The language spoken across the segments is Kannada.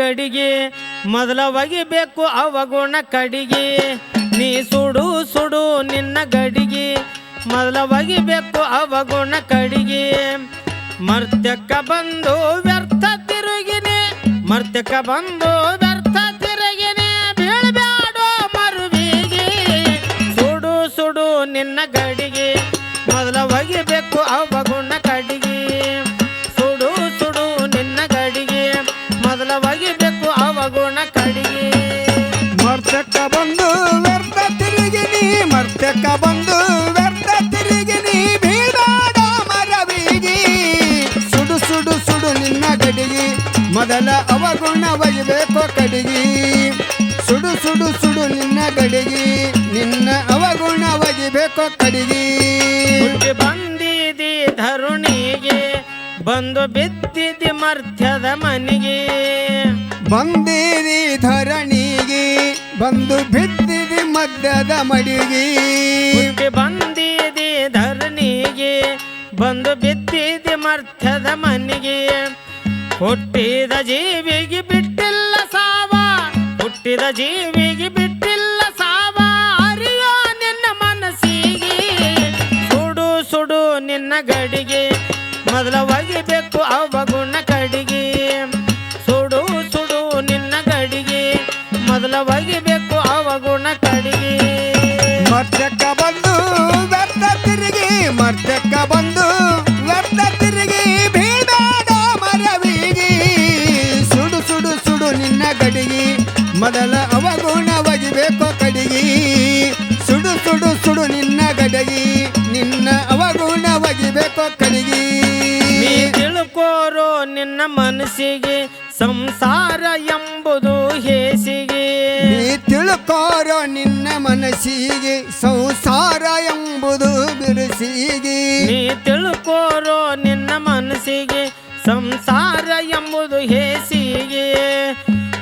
ಗಡಿಗೆ ಮೊದಲ ಒಗಿಬೇಕು ಅವಗುಣ ಕಡಿಗೆ ನೀ ಸುಡು ಸುಡು ನಿನ್ನ ಗಡಿಗೆ ಮೊದಲ ಒಗಿಬೇಕು ಅವಗುಣ ಕಡಿಗೆ ಮರ್ತ್ಯಕ್ಕ ಬಂದು ವ್ಯರ್ಥ ತಿರುಗಿನೆ ಮರ್ತ್ಯಕ್ಕ ಬಂದು ವ್ಯರ್ಥ ತಿರುಗಿನೆ ಬೀಳ್ಬ್ಯಾಡೋ ಮರುವಿಗೆ ಸುಡು ಸುಡು ನಿನ್ನ ಗಡಿಗೆ ಮೊದಲ ಒಗಿಬೇಕು ಅವಗುಣ ಕಡಿಗೆ ಸುಡು ಸುಡು ನಿನ್ನ ಗಡಿಗೆ ಮೊದಲ ಒಗಿಬೇಕು ಅವಗುಣ ಕಡಿಗೆ ಮರ್ತಕ್ಕ ಬಂದು ವ್ಯರ್ಥ ತಿರುಗಿನಿ ಮರ್ತಕ್ಕ ಬಂದು ವ್ಯರ್ಥ ತಿರುಗಿನಿ ಬೀಳಾಡ ಮರವಿಗಿ ಸುಡು ಸುಡು ಸುಡು ನಿನ್ನ ಗಡಿಗೆ ಮೊದಲ ಅವಗುಣ ಒಯ್ಯಬೇಕು ಕಡಿಗೆ ಸುಡು ಸುಡು ಸುಡು ನಿನ್ನ ಗಡಿಗೆ ನಿನ್ನ ಅವಗುಣ ಒಯ್ಯಬೇಕು ಕಡಿಗೆ ಬಂದಿದಿ ಧರುಣಿಗೆ ಬಂದು ಬಿದ್ದಿದಿ ಮರ್ತ್ಯದ ಮನೆಗೆ ಬಂದಿರಿ ಧರಣಿಗೆ ಬಂದು ಬಿದ್ದಿದಿ ಮಧ್ಯದ ಮಡಿಗೆ ಬಂದಿದಿ ಧರಣಿಗೆ ಬಂದು ಬಿದ್ದಿದಿ ಮರ್ತ್ಯದ ಮನೆಗೆ ಹುಟ್ಟಿದ ಜೀವಿಗೆ ಬಿಟ್ಟಿಲ್ಲ ಸಾವ ಹುಟ್ಟಿದ ಜೀವಿಗೆ ಬಿಟ್ಟಿಲ್ಲ ಸಾವ ಅರಿಯೋ ನಿನ್ನ ಮನಸ್ಸಿಗೆ ಸುಡು ಸುಡು ನಿನ್ನ ಗಡಿಗೆ ಮೊದಲ ಒಗಿಬೇಕು ಅವಗುಣ ಕಡಿಗೆ ಸುಡು ಸುಡು ನಿನ್ನ ಗಡಿಗೆ ಮೊದಲ ಒಗಿಬೇಕು ಅವಗುಣ ಕಡಿಗೆ ಮರ್ತಕ್ಕ ಬಂದು ವ್ಯರ್ಥ ತಿರುಗಿ ಮರ್ತಕ್ಕ ಬಂದು ವ್ಯರ್ಥ ತಿರುಗಿ ಬೀಳಾಡ ಮರವಿಗಿ ಸುಡು ಸುಡು ಸುಡು ನಿನ್ನ ಗಡಿಗೆ ಮೊದಲ ಅವಗುಣ ಒಗಿಬೇಕು ಕಡಿಗೆ ಸುಡು ಸುಡು ಸುಡು ನಿನ್ನ ಗಡಿಗೆ ನಿನ್ನ ಅವಗುಣ ಒಗಿಬೇಕು ಕಡಿಗೆ ನೀ ತಿಳ್ಕೋರೋ ನಿನ್ನ ಮನಸ್ಸಿಗೆ ಸಂಸಾರ ಎಂಬುದು ಹೇಸಿಗೆ ನೀ ತಿಳ್ಕೋರೋ ನಿನ್ನ ಮನಸ್ಸಿಗೆ ಸಂಸಾರ ಎಂಬುದು ಬಿರುಸಿಗೆ ನೀ ತಿಳ್ಕೋರೋ ನಿನ್ನ ಮನಸ್ಸಿಗೆ ಸಂಸಾರ ಎಂಬುದು ಹೇಸಿಗೆ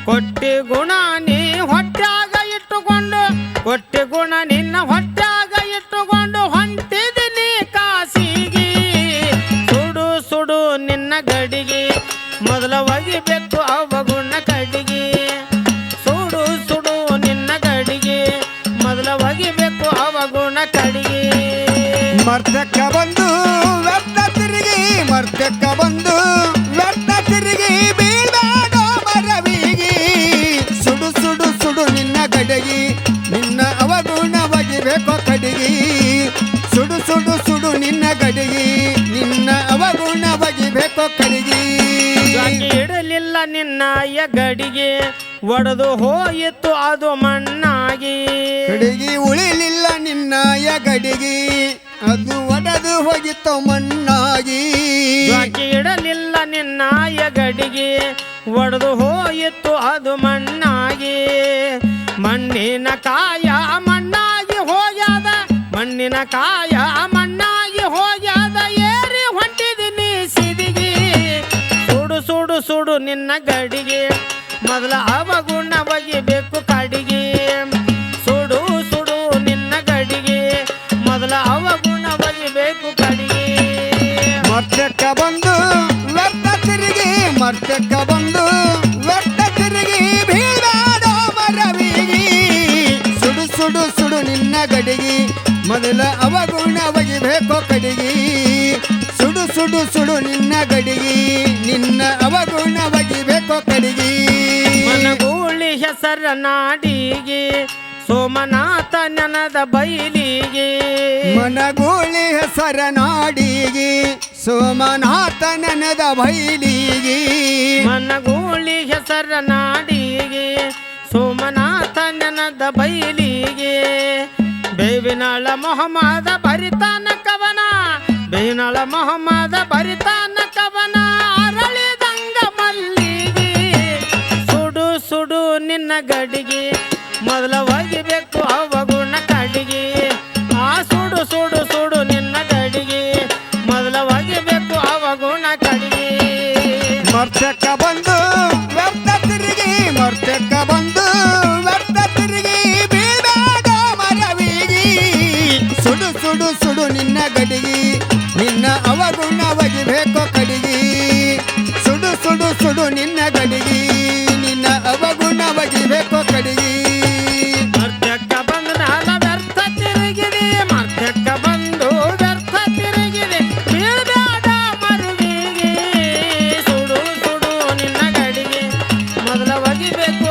ಕೊಟ್ಟಿ ಗುಣ ನೀ ಹೊಟ್ಟಾಗ ಇಟ್ಟುಕೊಂಡು ಕೊಟ್ಟಿ ಗುಣ ನಿನ್ನ ಹೊಟ್ಟಾಗ ಇಟ್ಟುಕೊಂಡು ಹೊಂಟಿದಿನಿ ಕಾಸಿಗೆ ಸುಡು ಸುಡು ನಿನ್ನ ಗಡಿಗೆ ಮೊದಲ ಒಗಿಬೇಕು ಅವಗುಣ ಕಡಿಗೆ ಸುಡು ಸುಡು ನಿನ್ನ ಗಡಿಗೆ ಮೊದಲ ಒಗಿಬೇಕು ಅವಗುಣ ಕಡಿಗೆ ಮರ್ತಕ್ಕ ಬಂದು ವ್ಯರ್ಥ ತಿರುಗಿ ಮರ್ತಕ್ಕ ಬಂದು ವ್ಯರ್ಥ ತಿರುಗಿ ಬೀಳಾಡ ಮರವಿಗಿ ಸುಡು ಸುಡು ಸುಡು ನಿನ್ನ ಗಡಿಗೆ ನಿನ್ನ ಅವಗುಣ ಒಗಿಬೇಕು ಕಡಿಗೆ ಸುಡು ಸುಡು ಸುಡು ನಿನ್ನ ಗಡಿಗೆ ನಿನ್ನ ಅವಗುಣ ಒಗಿಬೇಕು ಕಡಿಗೆ ಇಡಲಿಲ್ಲ ನಿನ್ನಯ ಗಡಿಗೆ ಒಡೆದು ಹೋಯಿತು ಅದು ಮಣ್ಣಾಗಿ ಕಡಿಗೆ ಉಳಿಲಿಲ್ಲ ನಿನ್ನಯ ಗಡಿಗೆ ಅದು ಒಡೆದು ಹೋಗಿತ್ತು ಮಣ್ಣಾಗಿ ಇಡಲಿಲ್ಲ ನಿನ್ನಯ ಗಡಿಗೆ ಒಡೆದು ಹೋಯಿತು ಅದು ಮಣ್ಣಾಗಿ ಮಣ್ಣಿನ ಕಾಯ ಮಣ್ಣಾಗಿ ಹೋಗ್ಯದ ಮಣ್ಣಿನ ಕಾಯ ಮಣ್ಣಾಗಿ ಹೋಗ್ಯದ ಏರಿ ಹೊಂಟಿದಿನಿ ಸಿದಿಗೆ ಸುಡು ಸುಡು ಸುಡು ನಿನ್ನ ಗಡಿಗೆ ಮೊದಲ ಅವಗುಣ ಒಗಿಬೇಕು ಕಡಿಗೆ ಸುಡು ಸುಡು ನಿನ್ನ ಗಡಿಗೆ ಮೊದಲ ಅವಗುಣ ಒಗಿಬೇಕು ಕಡಿಗೆ ಮರ್ತಕ್ಕ ಬಂದು ವ್ಯರ್ಥ ತಿರುಗಿ ಮರ್ತಕ್ಕ ಬಂದು ವ್ಯರ್ಥ ತಿರುಗಿ ಬೀಳಾಡ ಮರವಿಗಿ ಸುಡು ಸುಡು ಸುಡು ನಿನ್ನ ಗಡಿಗೆ ಮೊದಲ ಅವಗುಣ ಒಗಿಬೇಕು ಕಡಿಗೆ ಸುಡು ಸುಡು ಸುಡು ನಿನ್ನ ಗಡಿಗೆ ನಿನ್ನ ಅವಗುಣ ಒಗಿಬೇಕು ಕಡಿಗೆ ಮನಗೂಳಿ ಹೆಸರ ನಾಡಿಗೆ ಸೋಮನಾಥ ನನದ ಬೈಲಿಗೆ ಮನಗೂಳಿ ಹೆಸರ ನಾಡಿಗೆ ಸೋಮನಾಥ ನನದ ಬೈಲಿಗೆ ಮನಗೂಳಿ ಹೆಸರ ನಾಡಿಗೆ ಸೋಮನಾಥ ನನದ ಬೈಲಿಗೆ ಬೇವಿನಾಳ ಮೊಹಮ್ಮದ ಬರಿತಾನ ಕವನ ಬೇವಿನಾಳ ಮೊಹಮ್ಮದ ಬರಿತಾನ ಕವನ ಅರಳಿದಂಗ ಮಲ್ಲಿಗೆ ಸುಡು ಸುಡು ನಿನ್ನ ಗಡಿಗೆ ಮೊದಲ ಒಗಿಬೇಕು ಅವಗುಣ ಕಡಿಗೆ ಆ ಸುಡು ಸುಡು ಸುಡು ನಿನ್ನ ಗಡಿಗೆ ಮೊದಲ ಒಗಿಬೇಕು ಅವಗುಣ ಕಡಿಗೆ ಮರ್ತಕ್ಕ ಬಂದು ವ್ಯರ್ಥ ತಿರುಗಿ ಮರ್ತಕ್ಕ ಬಂದು ವ್ಯರ್ಥ ತಿರುಗಿ ಬೀಳಾಡ ಮರವಿಗಿ ಸುಡು ಸುಡು ಸುಡು ನಿನ್ನ ಗಡಿಗೆ ನಿನ್ನ ಅವಗುಣ ಒಗಿಬೇಕು ಕಡಿಗೆ ಸುಡು ಸುಡು ಸುಡು ನಿನ್ನ ಗಡಿಗೆ ನಿನ್ನ ಒಗಿಬೇಕು